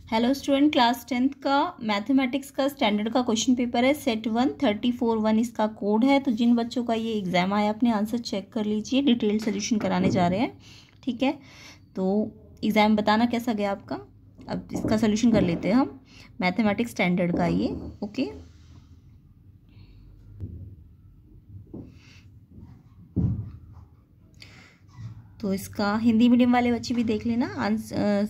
Hello student, class 10th का mathematics का standard का क्वेश्चन पेपर है। सेट 1 34 इसका कोड है। तो जिन बच्चों का ये एग्जाम आया अपने आंसर चेक कर लीजिए, डिटेल सोल्यूशन कराने जा रहे हैं। ठीक है, तो एग्ज़ाम बताना कैसा गया आपका। अब इसका सोल्यूशन कर लेते हैं हम। मैथमेटिक्स स्टैंडर्ड का ये ओके। तो इसका हिंदी मीडियम वाले बच्चे भी देख लेना,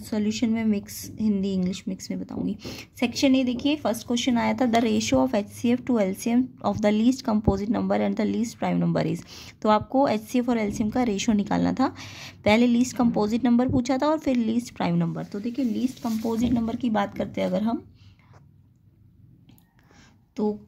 सॉल्यूशन में मिक्स हिंदी इंग्लिश मिक्स में बताऊंगी। सेक्शन ए देखिए, फर्स्ट क्वेश्चन आया था the ratio of HCF to LCM of the least composite number and the least prime number is. तो आपको HCF और LCM का रेशियो निकालना था। पहले लीस्ट कंपोजिट नंबर पूछा था और फिर लीस्ट प्राइम नंबर। तो देखिए लीस्ट कंपोजिट नंबर की बात करते हैं अगर हम, तो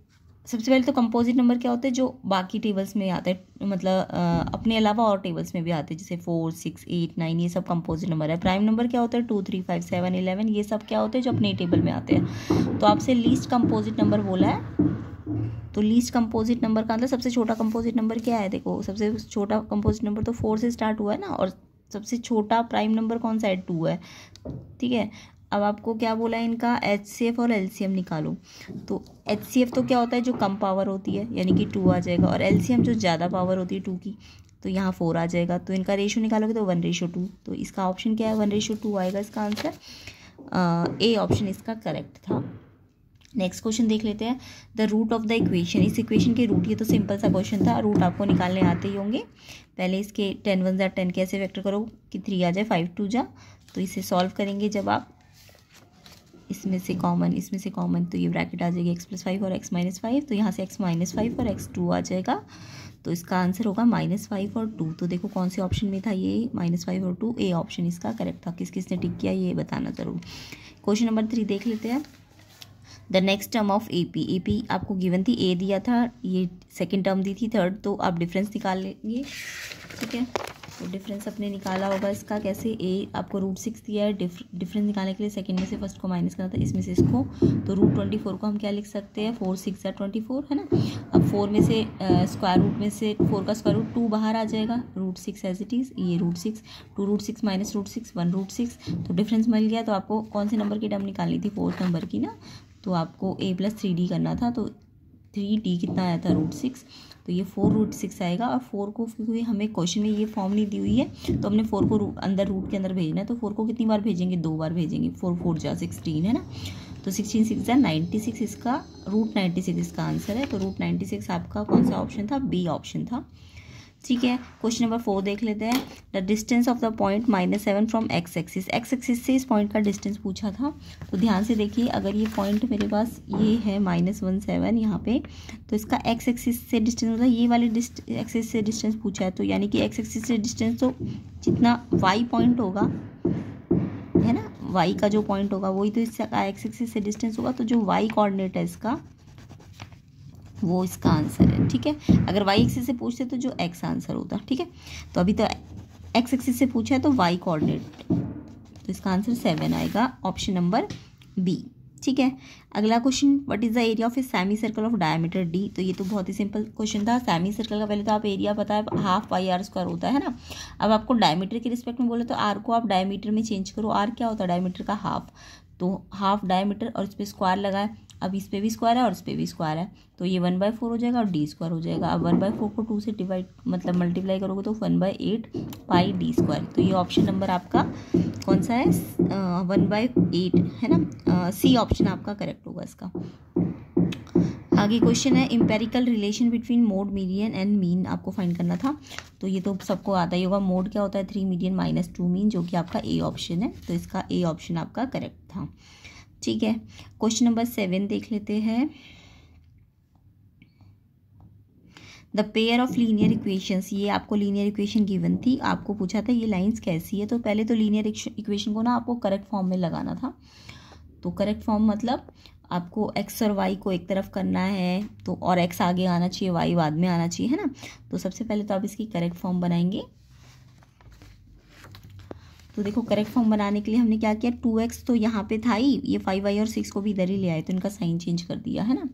सबसे पहले तो कंपोजिट नंबर क्या होते हैं, जो बाकी टेबल्स में आते हैं, मतलब अपने अलावा और टेबल्स में भी आते हैं, जैसे 4 6 8 9, ये सब कंपोजिट नंबर है। प्राइम नंबर क्या होता है, 2 3 5 7 11, ये सब क्या होते हैं जो अपने टेबल में आते हैं। तो आपसे लीस्ट कंपोजिट नंबर बोला है, तो लीस्ट कंपोजिट नंबर का मतलब सबसे छोटा कंपोजिट नंबर क्या है। देखो सबसे छोटा कंपोजिट नंबर तो 4 से स्टार्ट हुआ है ना, और सबसे छोटा प्राइम नंबर कौन सा है, 2 है। ठीक है, अब आपको क्या बोला है, इनका HCF और LCM निकालो। तो HCF तो क्या होता है, जो कम पावर होती है, यानी कि 2 आ जाएगा, और LCM जो ज़्यादा पावर होती है 2 की, तो यहाँ 4 आ जाएगा। तो इनका रेशो निकालोगे तो 1:2। तो इसका ऑप्शन क्या है, 1:2 आएगा इसका आंसर। ए ऑप्शन इसका करेक्ट था। नेक्स्ट क्वेश्चन देख लेते हैं, the root of the equation. इस इक्वेशन के रूट, ये तो सिंपल सा क्वेश्चन था, रूट आपको निकालने आते ही होंगे। पहले इसके 10 1 जा 10 कैसे वेक्टर करो कि 3 आ जाए, 5 2 जा। तो इसे सॉल्व करेंगे जब आप इसमें से कॉमन, तो ये ब्रैकेट आ जाएगी x+5 और x-5। तो यहाँ से x-5 और x2 आ जाएगा। तो इसका आंसर होगा -5 और 2। तो देखो कौन से ऑप्शन में था ये, -5 और 2। ए ऑप्शन इसका करेक्ट था। किस किसने टिक किया ये बताना जरूर। क्वेश्चन नंबर 3 देख लेते हैं, the next term of AP आपको गिवन थी, ए दिया था, ये सेकेंड टर्म दी थी, थर्ड। तो आप डिफरेंस निकाल लेंगे। ठीक है, तो डिफरेंस अपने निकाला होगा इसका कैसे, ए आपको √6 दिया है, डिफरेंस निकालने के लिए सेकंड में से फर्स्ट को माइनस करना था, इसमें से इसको। तो √24 को हम क्या लिख सकते हैं, 4 6 24 है ना। अब 4 में से स्क्वायर रूट में से 4 का स्क्वायर रूट 2 बाहर आ जाएगा, √6 एज इट इज़, ये √6, 2√6 माइनस √6 1√6। तो डिफरेंस मिल गया। तो आपको कौन से नंबर की टर्म निकालनी थी, 4th नंबर की ना। तो आपको a + 3d करना था। तो 3d कितना आया था, √6। तो ये 4√6 आएगा। और 4 को, क्योंकि हमें क्वेश्चन में ये फॉर्म नहीं दी हुई है, तो हमने 4 को अंदर रूट के अंदर भेजना है। तो 4 को कितनी बार भेजेंगे, 2 बार भेजेंगे। 4 4 जा 16 है ना। तो 16 6 जा 96, इसका √96 इसका आंसर है। तो √96 आपका कौन सा ऑप्शन था, बी ऑप्शन था। ठीक है, क्वेश्चन नंबर 4 देख लेते हैं, the distance of the point -7 from x axis. x axis से इस पॉइंट का डिस्टेंस पूछा था। तो ध्यान से देखिए, अगर ये पॉइंट मेरे पास ये है -17 यहाँ पे, तो इसका x एक्सिस से डिस्टेंस मतलब ये वाले एक्सिस से डिस्टेंस पूछा है। तो यानी कि x एक्सिस से डिस्टेंस, तो जितना y पॉइंट होगा है ना, y का जो पॉइंट होगा वही तो इसका x एक्सिस से डिस्टेंस होगा। तो जो y कोऑर्डिनेट है इसका, वो इसका आंसर है। ठीक है, अगर y एक्सिस से पूछते तो जो x आंसर होता। ठीक है, तो अभी तो x एक्सिस से पूछा है तो y कोऑर्डिनेट, तो इसका आंसर 7 आएगा, ऑप्शन नंबर बी। ठीक है, अगला question, what is the area of a semi circle of diameter d। तो ये तो बहुत ही सिंपल क्वेश्चन था। सेमी सर्कल का पहले तो आप एरिया पता है, ½ πr² होता है ना। अब आपको डायमीटर के रिस्पेक्ट में बोले तो r को आप डायमीटर में चेंज करो। r क्या होता है, डायमीटर का हाफ। तो हाफ डायमीटर, और इस पर स्क्वायर लगाए। अब इस पे भी स्क्वायर है और इस पे भी स्क्वायर है, तो ये 1/4 हो जाएगा और d² हो जाएगा। अब 1/4 को 2 से डिवाइड मतलब मल्टीप्लाई करोगे तो 1/8 πd²। तो ये ऑप्शन नंबर आपका कौन सा है, 1/8 है ना। सी ऑप्शन आपका करेक्ट होगा इसका। आगे क्वेश्चन है, empirical relation between mode, median and mean आपको फाइंड करना था। तो ये तो सबको आता ही होगा, मोड क्या होता है, 3 मीडियन -2 मीन, जो कि आपका ए ऑप्शन है। तो इसका ए ऑप्शन आपका करेक्ट था। ठीक है, क्वेश्चन नंबर 7 देख लेते हैं, the pair of linear equations. ये आपको लीनियर इक्वेशन गिवन थी, आपको पूछा था ये लाइंस कैसी है। तो पहले तो लीनियर इक्वेशन को ना आपको करेक्ट फॉर्म में लगाना था। तो करेक्ट फॉर्म मतलब आपको x और y को एक तरफ करना है, तो और x आगे आना चाहिए, y बाद में आना चाहिए, है ना। तो सबसे पहले तो आप इसकी करेक्ट फॉर्म बनाएंगे। तो देखो करेक्ट फॉर्म बनाने के लिए हमने क्या किया, 2x तो यहाँ पे था ही, ये 5y और 6 को भी इधर ही ले आए, तो इनका साइन चेंज कर दिया है ना।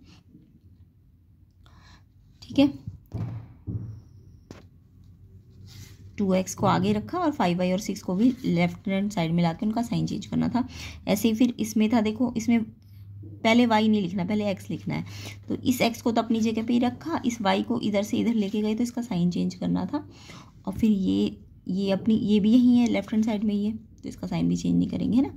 ठीक है, 2x को आगे रखा और 5y और 6 को भी लेफ्ट हैंड साइड में लाके उनका साइन चेंज करना था। ऐसे ही फिर इसमें था, देखो इसमें पहले y नहीं लिखना, पहले x लिखना है। तो इस x को तो अपनी जगह पे ही रखा, इस y को इधर से इधर लेके गए तो इसका साइन चेंज करना था। और फिर ये अपनी ये भी यही है, लेफ्ट हैंड साइड में ही है, तो इसका साइन भी चेंज नहीं करेंगे, है ना।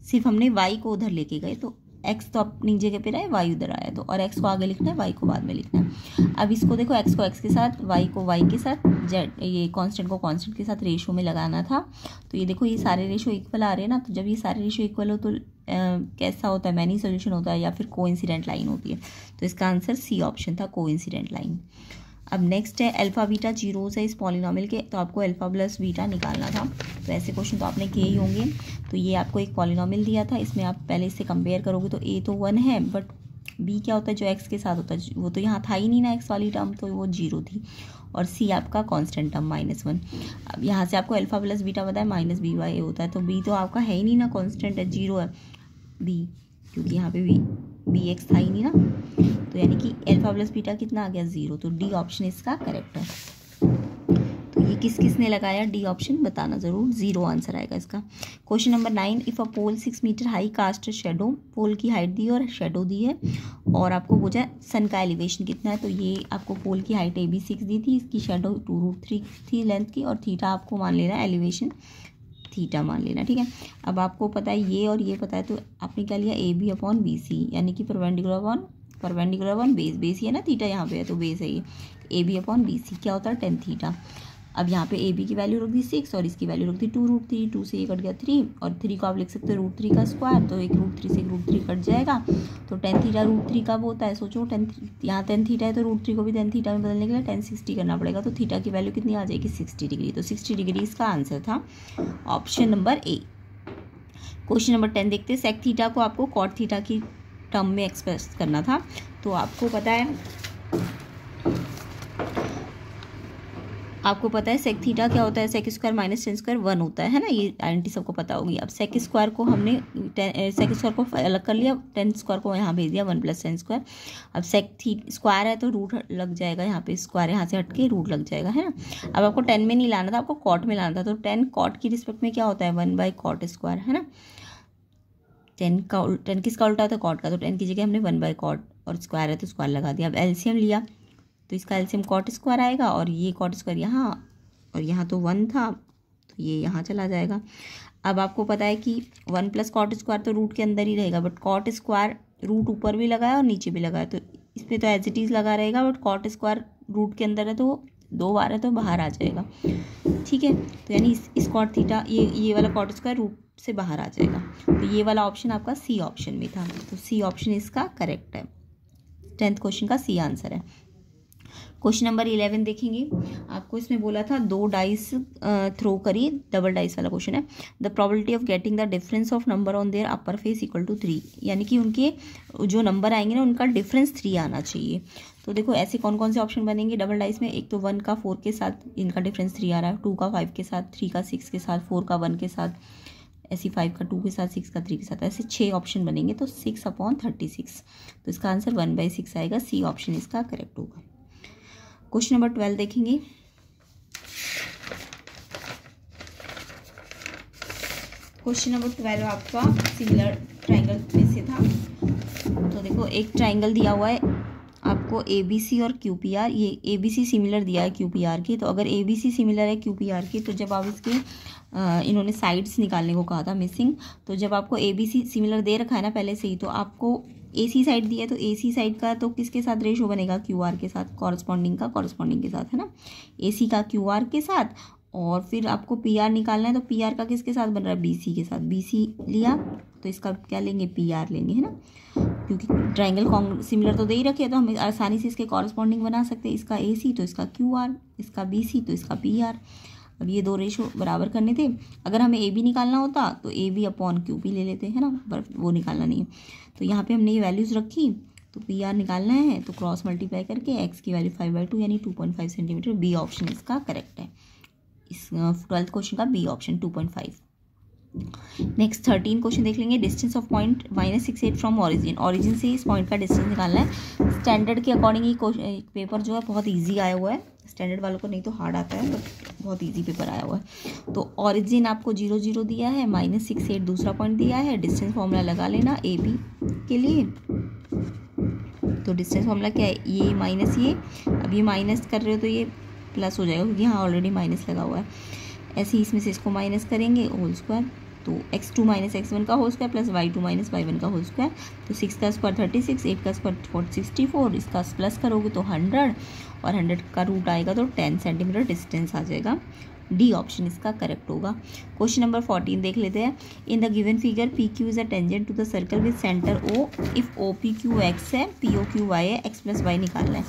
सिर्फ हमने y को उधर लेके गए तो x तो अपनी जगह पे रहा, y उधर आया, तो और x को आगे लिखना है, y को बाद में लिखना है। अब इसको देखो, x को x के साथ, y को y के साथ, z ये कांस्टेंट को कांस्टेंट के साथ रेशो में लगाना था। तो ये देखो ये सारे रेशो इक्वल आ रहे हैं ना, तो जब ये सारे रेशो इक्वल हो तो कैसा होता है, मैनी सोल्यूशन होता है या फिर कोइंसिडेंट लाइन होती है। तो इसका आंसर सी ऑप्शन था, कोइंसिडेंट लाइन। अब नेक्स्ट है अल्फा बीटा जीरोस है इस पॉलिनोमियल के, तो आपको अल्फा प्लस बीटा निकालना था। तो ऐसे क्वेश्चन तो आपने किए ही होंगे। तो ये आपको एक पॉलिनोमियल दिया था, इसमें आप पहले इससे कंपेयर करोगे तो a तो 1 है, बट b क्या होता है जो x के साथ होता है, वो तो यहाँ था ही नहीं ना x वाली टर्म, तो वो 0 थी। और c आपका कांस्टेंट टर्म -1। अब यहाँ से आपको अल्फा प्लस बीटा पता है -b/a होता है, तो b तो आपका है ही नहीं ना, कांस्टेंट है, 0 है b, क्योंकि यहाँ पे bx था ही नहीं ना। तो यानी कि अल्फा प्लस बीटा कितना आ गया, 0। तो डी ऑप्शन इसका करेक्ट है। तो ये किस किस ने लगाया, डी ऑप्शन बताना ज़रूर, 0 आंसर आएगा इसका। Question number 9, if a pole 6 metre high cast shadow, pole की हाइट दी है और शेडो दी है, और आपको पूछा सन का एलिवेशन कितना है। तो ये आपको पोल की हाइट AB 6 दी थी, इसकी शेडो 2√3 थी लेंथ की, और थीटा आपको मान लेना है, एलिवेशन थीटा मान लेना, ठीक है। अब आपको पता है ये और ये पता है, तो आपने क्या लिया, AB/BC, यानी कि परपेंडिकुलर अपॉन बेस ही है ना, थीटा यहाँ पे है तो बेस है ये, AB/BC क्या होता है, tan थीटा। अब यहाँ पे AB की वैल्यू रख दी 6 और इसकी वैल्यू रख दी 2√3, 2 से ये कट गया 3, और 3 को आप लिख सकते हो √3 का स्क्वायर, तो एक √3 से एक √3 कट जाएगा, तो tan थीटा √3 कब होता है, सोचो, यहाँ tan थीटा है तो √3 को भी tan थीटा में बदलने के लिए tan 60 करना पड़ेगा, तो थीटा की वैल्यू कितनी आ जाएगी, 60 डिग्री। तो 60 डिग्री इसका आंसर था, option number A. Question number 10 देखते हैं, सेक थीटा को आपको कॉट थीटा की टर्म में एक्सप्रेस करना था। तो आपको पता है सेक थीटा क्या होता है, sec square minus tan square 1 होता है ना, ये आइडेंटिटी सबको पता होगी। अब सेक स्क्वायर को हमने सेक स्क्वायर को अलग कर लिया, टेन स्क्वायर को यहाँ भेज दिया 1 + टेन स्क्वायर। अब सेक स्क्वायर है तो रूट लग जाएगा, यहाँ पे स्क्वायर यहाँ से हट के रूट लग जाएगा, है ना। अब आपको 10 में नहीं लाना था, आपको कॉट में लाना था, तो 10 कॉट की रिस्पेक्ट में क्या होता है, 1/cot स्क्वायर, है ना। 10 किसका उल्टा होता है, कॉट का, तो 10 की जगह हमने 1/cot, और स्क्वायर है तो स्क्वायर लगा दिया। अब एलसीएम लिया तो इसका एलसीएम कॉट स्क्वायर आएगा, और ये कॉट स्क्वायर यहाँ, और यहाँ तो 1 था तो ये यहाँ चला जाएगा। अब आपको पता है कि 1 + cot स्क्वायर तो रूट के अंदर ही रहेगा, बट कॉट स्क्वायर रूट ऊपर भी लगाया और नीचे भी लगाया, तो इस पर तो एज इट इज़ लगा रहेगा, बट कॉट स्क्वायर रूट के अंदर है तो 2 बार है तो बाहर आ जाएगा, ठीक है। तो यानी इस कॉट थीटा, ये वाला कॉट स्क्वायर रूट से बाहर आ जाएगा, तो ये वाला ऑप्शन आपका सी ऑप्शन में था, तो सी ऑप्शन इसका करेक्ट है। 10th क्वेश्चन का सी आंसर है। क्वेश्चन नंबर 11 देखेंगे, आपको इसमें बोला था 2 डाइस थ्रो करिए, डबल डाइस वाला क्वेश्चन है। The probability of getting the difference of number on their upper face equal to 3, यानी कि उनके जो नंबर आएंगे ना उनका डिफरेंस 3 आना चाहिए। तो देखो ऐसे कौन कौन से ऑप्शन बनेंगे डबल डाइस में, एक तो 1 का 4 के साथ इनका डिफरेंस 3 आ रहा है, 2 का 5 के साथ, 3 का 6 के साथ, 4 का 1 के साथ, ऐसे 5 का 2 के साथ, 6 का 3 के साथ, ऐसे 6 ऑप्शन बनेंगे, तो 6/36, तो इसका आंसर 1/6 आएगा, सी ऑप्शन इसका करेक्ट होगा। क्वेश्चन नंबर 12 देखेंगे, क्वेश्चन नंबर 12 आपका सिमिलर ट्राइंगल में से था। तो देखो एक ट्राइंगल दिया हुआ है आपको ABC और QPR, ये ABC सिमिलर दिया है QPR के, तो अगर ABC सिमिलर है QPR के, तो जब आप इसके इन्होंने साइड्स निकालने को कहा था मिसिंग, तो जब आपको ABC सिमिलर दे रखा है ना पहले से ही, तो आपको AC साइड दी है, तो AC साइड का तो किसके साथ रेशो बनेगा, QR के साथ, कॉरस्पॉन्डिंग के साथ, है ना, AC का QR के साथ। और फिर आपको PR निकालना है, तो PR का किसके साथ बन रहा है, BC के साथ, BC लिया तो इसका क्या लेंगे, PR लेंगे, है ना, क्योंकि ट्राइंगल सिमिलर तो दे ही रखे, तो हम आसानी से इसके कॉरस्पॉन्डिंग बना सकते हैं, इसका AC तो इसका QR, इसका BC तो इसका PR। अब ये 2 रेशो बराबर करने थे, अगर हमें AB निकालना होता तो AB/QP ले लेते हैं ना, पर वो निकालना नहीं है, तो यहाँ पे हमने ये वैल्यूज़ रखी, तो PR निकालना है तो क्रॉस मल्टीप्लाई करके x की वैल्यू 5/2 यानी 2.5 सेंटीमीटर, बी ऑप्शन इसका करेक्ट है। इस 12th क्वेश्चन का बी ऑप्शन 2.5। नेक्स्ट 13 क्वेश्चन देख लेंगे, distance of point -68 from origin से इस पॉइंट का डिस्टेंस निकालना है। स्टैंडर्ड के अकॉर्डिंग ये पेपर जो है बहुत ईजी आया हुआ है, स्टैंडर्ड वालों को नहीं तो हार्ड आता है, बट बहुत इजी पेपर आया हुआ है। तो ऑरिजिन आपको 0 0 दिया है, -6 8 दूसरा पॉइंट दिया है। डिस्टेंस फॉर्मूला लगा लेना ए बी के लिए। तो डिस्टेंस फॉर्मूला क्या है, ये माइनस ये, अब ये माइनस कर रहे हो तो ये प्लस हो जाएगा क्योंकि यहाँ ऑलरेडी माइनस लगा हुआ है। ऐसे ही इसमें से इसको माइनस करेंगे होल स्क्वायर, तो x2 - x1 का whole square plus y2 - y1 का होल स्क्वायर। तो 6 का स्क्वायर 36, 8 का स्क्वायर 64, इसका प्लस करोगे तो 100 और 100 का रूट आएगा तो 10 सेंटीमीटर डिस्टेंस आ जाएगा। डी ऑप्शन इसका करेक्ट होगा। क्वेश्चन नंबर 14 देख लेते हैं। In the given figure P Q is a tangent to the circle with centre O if O P Q X है, पी ओ क्यू वाई है, X plus Y निकालना है।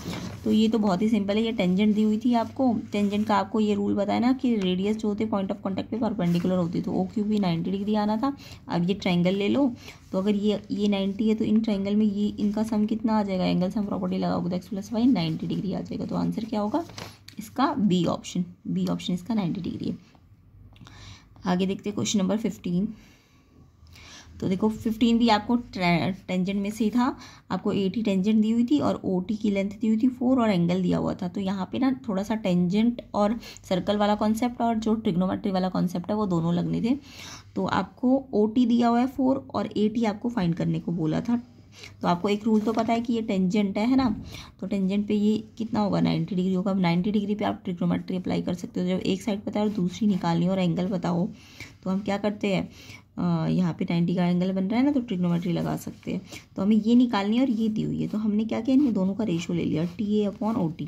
तो ये तो बहुत ही सिंपल है, ये टेंजेंट दी हुई थी आपको। टेंजेंट का आपको ये रूल बताया ना कि रेडियस जो होते पॉइंट ऑफ कॉन्टैक्ट पे परपेंडिकुलर होती है, तो ओ क्यू भी 90 डिग्री आना था। अब ये ट्रायंगल ले लो, तो अगर ये 90 है तो इन ट्रायंगल में ये इनका सम कितना आ जाएगा, एंगल सम प्रॉपर्टी लगाओगे तो एक्स प्लस वाई 90 डिग्री आ जाएगा। तो आंसर क्या होगा इसका, बी ऑप्शन। बी ऑप्शन इसका 90 डिग्री है। आगे देखते हैं क्वेश्चन नंबर 15। तो देखो 15 भी आपको टेंजेंट में से ही था। आपको 80 टेंजेंट दी हुई थी और OT की लेंथ दी हुई थी 4 और एंगल दिया हुआ था। तो यहाँ पे ना थोड़ा सा टेंजेंट और सर्कल वाला कॉन्सेप्ट और जो ट्रिग्नोमेट्री वाला कॉन्सेप्ट है वो दोनों लगने थे। तो आपको OT दिया हुआ है 4 और AT आपको फाइंड करने को बोला था। तो आपको एक रूल तो पता है कि ये टेंजेंट है ना, तो टेंजेंट पे ये कितना होगा 90 डिग्री होगा। अब 90 डिग्री पे आप ट्रिग्नोमेट्री अप्लाई कर सकते हो। जब एक साइड पता है और दूसरी निकालनी और एंगल पता हो तो हम क्या करते हैं, यहाँ पे 90 का एंगल बन रहा है ना, तो ट्रिग्नोमेट्री लगा सकते हैं। तो हमें ये निकालनी है और ये दी हुई है, तो हमने क्या किया, इनमें दोनों का रेशो ले लिया, TA/OT,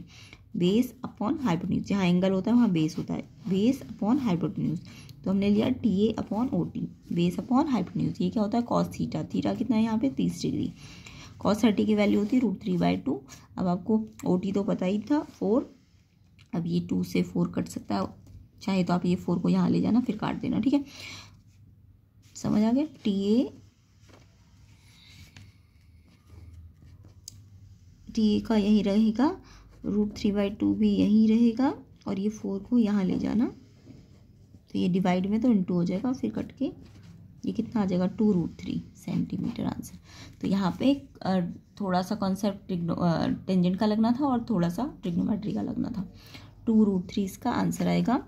बेस अपॉन हाइपोटेन्यूज। जहाँ एंगल होता है वहाँ बेस होता है, बेस अपॉन हाइपोटेन्यूज। तो हमने लिया TA/OT, बेस अपॉन हाइपोटेन्यूज। ये क्या होता है, कॉस थीटा। थीटा कितना है यहाँ पे 30 डिग्री। कॉस 30 की वैल्यू होती है √3/2। अब आपको OT तो पता ही था 4। अब ये 2 से 4 कट सकता है, चाहे तो आप ये 4 को यहाँ ले जाना फिर काट देना, ठीक है, समझ आ गया। TA का यही रहेगा, √3/2 भी यही रहेगा और ये 4 को यहाँ ले जाना, तो ये डिवाइड में तो इंटू हो जाएगा, फिर कट के ये कितना आ जाएगा 2√3 सेंटीमीटर आंसर। तो यहाँ पे थोड़ा सा कॉन्सेप्ट टेंजेंट का लगना था और थोड़ा सा ट्रिग्नोमेट्री का लगना था। 2√3 इसका आंसर आएगा।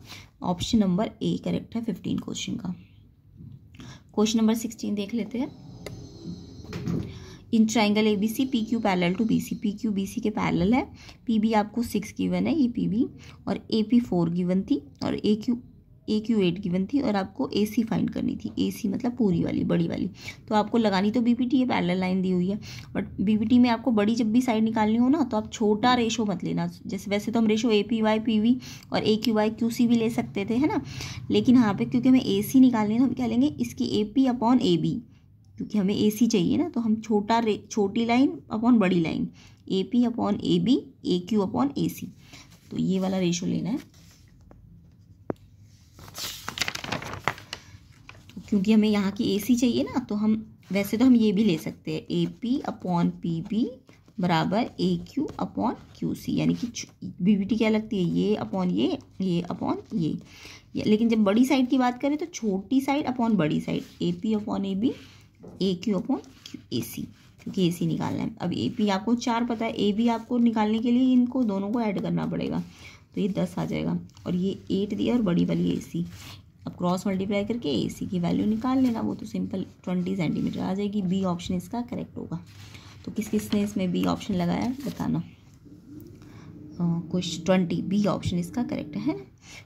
ऑप्शन नंबर ए करेक्ट है 15 क्वेश्चन का। क्वेश्चन नंबर 16 देख लेते हैं। In triangle ABC PQ parallel to BC, PQ BC के पैरेलल है। PB आपको 6 गिवन है, ये PB, और AP 4 गिवन थी और AQ 8 गिवन थी और आपको AC फाइंड करनी थी। AC मतलब पूरी वाली, बड़ी वाली। तो आपको लगानी तो BPT है, पैरेलल लाइन दी हुई है, बट BPT में आपको बड़ी जब भी साइड निकालनी हो ना तो आप छोटा रेशो मत लेना। जैसे वैसे तो हम रेशो APY PV और AQY QC भी ले सकते थे, है ना, लेकिन यहाँ पे क्योंकि हमें AC निकालनी है तो हम क्या लेंगे, इसकी AP/AB, क्योंकि हमें AC चाहिए ना, तो हम छोटी लाइन अपॉन बड़ी लाइन, AP/AB, AQ/AC, तो ये वाला रेशो लेना है। क्योंकि हमें यहाँ की AC चाहिए ना, तो हम वैसे तो हम ये भी ले सकते हैं, AP/PB बराबर AQ/QC, यानी कि BPT क्या लगती है, ये अपॉन ये अपॉन ये। लेकिन जब बड़ी साइड की बात करें तो छोटी साइड अपॉन बड़ी साइड, AP/AB AQ/AC, क्योंकि AC निकालना है। अब AP आपको 4 पता है, AB आपको निकालने के लिए इनको दोनों को ऐड करना पड़ेगा, तो ये 10 आ जाएगा और ये 8 दिया और बड़ी वाली AC। अब क्रॉस मल्टीप्लाई करके AC की वैल्यू निकाल लेना, वो तो सिंपल 20 सेंटीमीटर आ जाएगी। बी ऑप्शन इसका करेक्ट होगा। तो किस किसने इसमें बी ऑप्शन लगाया बताना। क्वेश्चन 20 बी ऑप्शन इसका करेक्ट है ना।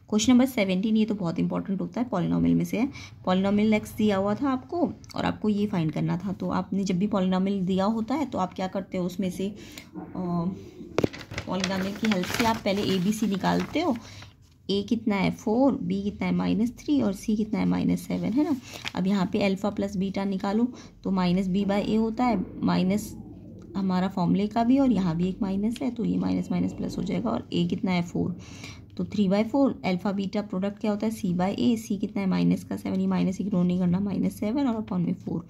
क्वेश्चन नंबर 17, ये तो बहुत इंपॉर्टेंट होता है, पॉलिनोमियल में से है। पॉलिनोमियल एक्स दिया हुआ था आपको और आपको ये फाइंड करना था। तो आपने जब भी पॉलिनोमियल दिया होता है तो आप क्या करते हो, उसमें से पॉलिनोमियल की हेल्प से आप पहले ABC निकालते हो। A कितना है 4, B कितना है -3 और C कितना है -7, है ना। अब यहाँ पे अल्फा प्लस बीटा निकालो तो -B/A होता है, माइनस हमारा फॉर्मूले का भी और यहाँ भी एक माइनस है, तो ये माइनस माइनस प्लस हो जाएगा। और A कितना है 4, तो 3/4 अल्फा बीटा प्रोडक्ट क्या होता है C/A। C कितना है -7, ये माइनस इग्नोर नहीं करना, -7 और अपॉन में 4।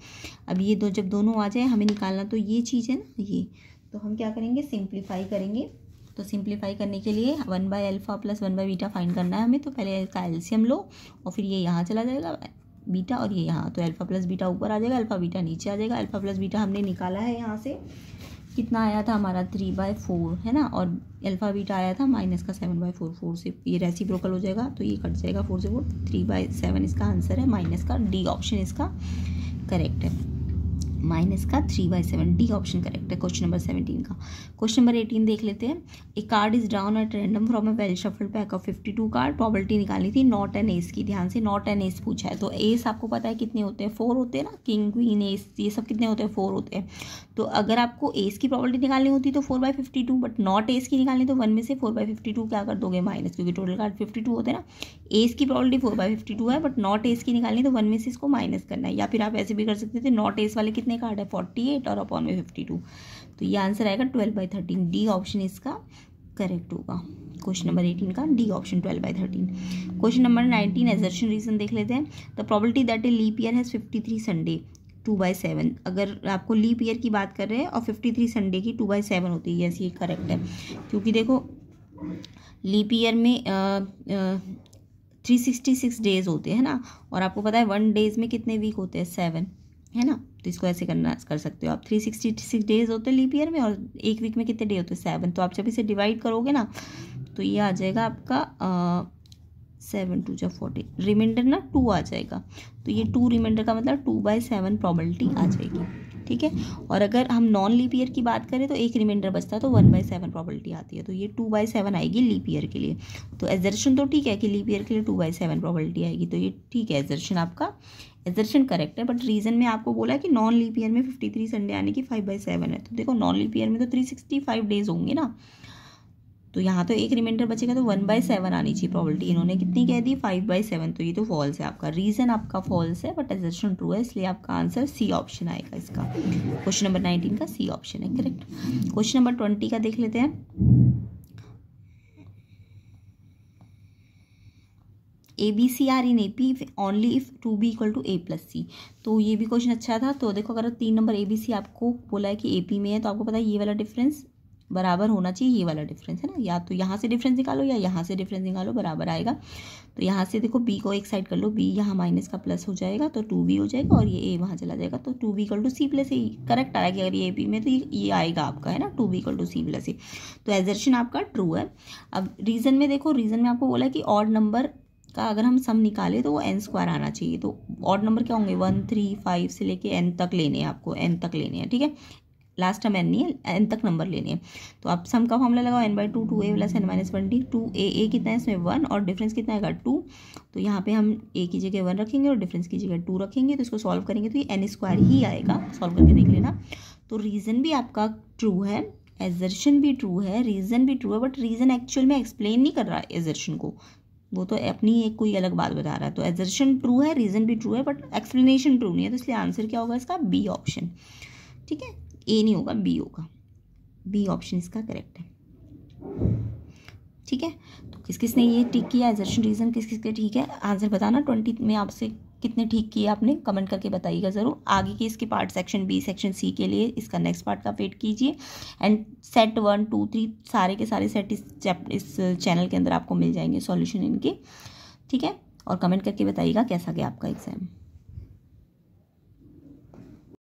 अब ये दो जब दोनों आ जाए हमें निकालना तो ये चीज़ है ना, ये तो हम क्या करेंगे, सिंप्लीफाई करेंगे। तो सिंप्लीफाई करने के लिए 1/अल्फा प्लस 1/बीटा फाइंड करना है हमें। तो पहले इसका एलसीएम लो और फिर ये यहाँ चला जाएगा बीटा और ये यहाँ, तो अल्फा प्लस बीटा ऊपर आ जाएगा, अल्फा बीटा नीचे आ जाएगा। अल्फा प्लस बीटा हमने निकाला है यहाँ से कितना आया था हमारा 3/4 है ना, और अल्फा बीटा आया था माइनस का 7/4, 4 से ये रेसिप्रोकल हो जाएगा तो ये कट जाएगा 4 से 4, 3/7 इसका आंसर है, माइनस का डी ऑप्शन इसका करेक्ट है, माइनस का 3/7 डी ऑप्शन करेक्ट है क्वेश्चन नंबर 17 का। क्वेश्चन नंबर 18 देख लेते हैं। A card is drawn at random from a well shuffled pack of 52 card, probability निकालनी थी नॉट एन एस की, ध्यान से नॉट एन एस पूछा है। तो एस आपको पता है कितने होते हैं, 4 होते हैं ना, किंग क्वीन एस ये सब कितने होते हैं, 4 होते हैं। तो अगर आपको एस की प्रोबेबिलिटी निकालनी होती तो 4/52, बट नॉट एस की निकालनी तो 1 में से 4/52 क्या कर दोगे माइनस, क्योंकि टोटल कार्ड 52 होते हैं ना। एस की प्रोबेबिलिटी 4/52 है, बट नॉट एस की निकालनी तो 1 में से इसको माइनस करना है, या फिर आप ऐसे भी कर सकते थे नॉट एस वाले कितने कार्ड है 48 और अपॉन में 52, तो ये आंसर आएगा 12/13 डी ऑप्शन इसका करेक्ट होगा क्वेश्चन नंबर 18 का, D option 12/13। Question number 19 assertion reason देख लेते हैं। The probability that a leap year has 53 Sunday 2/7, अगर आपको लीप ईयर की बात कर रहे हैं और 53 संडे की 2/7 होती है, यस ये करेक्ट है, क्योंकि देखो लीप ईयर में 366 डेज होते हैं ना, और आपको पता है 1 डेज में कितने वीक होते हैं 7 है ना, तो इसको ऐसे कर सकते हो आप, 366 डेज होते हैं लीप ईयर में और एक वीक में कितने डे होते हैं 7, तो आप जब इसे डिवाइड करोगे ना तो ये आ जाएगा आपका 7 2 40, रिमाइंडर ना 2 आ जाएगा, तो ये 2 रिमाइंडर का मतलब 2/7 प्रोबेबिलिटी आ जाएगी, ठीक है। और अगर हम नॉन लीप ईयर की बात करें तो एक रिमाइंडर बचता है तो 1/7 प्रोबेबिलिटी आती है, तो ये 2/7 आएगी लीप ईयर के लिए। तो एजर्शन तो ठीक है कि लीप ईयर के लिए 2/7 प्रोबेबिलिटी आएगी, तो ये ठीक है, एजर्शन आपका एजर्शन करेक्ट है। बट रीजन में आपको बोला है कि नॉन लीप ईयर में 53 संडे आने की 5/7 है, तो देखो नॉन लीप ईयर में तो 365 डेज होंगे ना, तो यहाँ तो एक रिमाइंडर बचेगा तो 1/7 आनी चाहिए प्रोबेबिलिटी, इन्होंने कितनी कह दी 5/7, तो ये तो फॉल्स है आपका, रीजन आपका फॉल्स है बट एजर्शन ट्रू है, इसलिए आपका आंसर सी ऑप्शन आएगा इसका, क्वेश्चन नंबर 19 का सी ऑप्शन है करेक्ट। क्वेश्चन नंबर 20 का देख लेते हैं। ABC are in AP only if 2B = A+C, तो ये भी क्वेश्चन अच्छा था। तो देखो अगर 3 नंबर ABC आपको बोला है कि AP में है, तो आपको पता है ये वाला डिफरेंस बराबर होना चाहिए, ये वाला डिफरेंस है ना, या तो यहाँ से डिफरेंस निकालो या यहाँ से डिफरेंस निकालो, बराबर आएगा। तो यहाँ से देखो B को एक साइड कर लो, B यहाँ माइनस का प्लस हो जाएगा तो 2B हो जाएगा, और ये A वहाँ चला जाएगा तो 2B = C+A करेक्ट आएगा। अगर ये AP में तो ये आएगा आपका है ना, 2B = C+A, तो एजर्शन आपका ट्रू है। अब रीजन में देखो, रीजन में आपको बोला है कि ऑड नंबर का अगर हम सम निकाले तो वो n² आना चाहिए, तो ऑड नंबर क्या होंगे 1 3 5 से लेके n तक लेने हैं, आपको n तक लेने हैं, ठीक है, लास्ट टर्म n नहीं है, n तक नंबर लेने हैं। तो आप सम का फॉर्मूला लगाओ n/2 2a + n-1d, 2a कितना है इसमें 1 और डिफरेंस कितना आएगा 2, तो यहाँ पे हम a की जगह 1 रखेंगे और डिफरेंस की जगह 2 रखेंगे, तो इसको सॉल्व करेंगे तो ये n² ही आएगा, सॉल्व करके देख लेना। तो रीज़न भी आपका ट्रू है, एजर्शन भी ट्रू है, रीज़न भी ट्रू है, बट रीज़न एक्चुअल में एक्सप्लेन नहीं कर रहा है एजर्शन को, वो तो अपनी एक कोई अलग बात बता रहा है। तो एजर्शन ट्रू है, रीजन भी ट्रू है, बट एक्सप्लेनेशन ट्रू नहीं है, तो इसलिए आंसर क्या होगा इसका बी ऑप्शन, ठीक है, ए नहीं होगा बी होगा, बी ऑप्शन इसका करेक्ट है, ठीक है। तो किस किस ने ये टिक किया, एजर्शन रीजन किस किस के ठीक है, आंसर बताना। 20 में आपसे कितने ठीक किए आपने कमेंट करके बताइएगा ज़रूर। आगे के इसके part section B section C के लिए इसका नेक्स्ट पार्ट का वेट कीजिए, एंड सेट 1 2 3 सारे के सारे सेट इस चैनल के अंदर आपको मिल जाएंगे सॉल्यूशन इनके, ठीक है। और कमेंट करके बताइएगा कैसा गया आपका एग्जाम।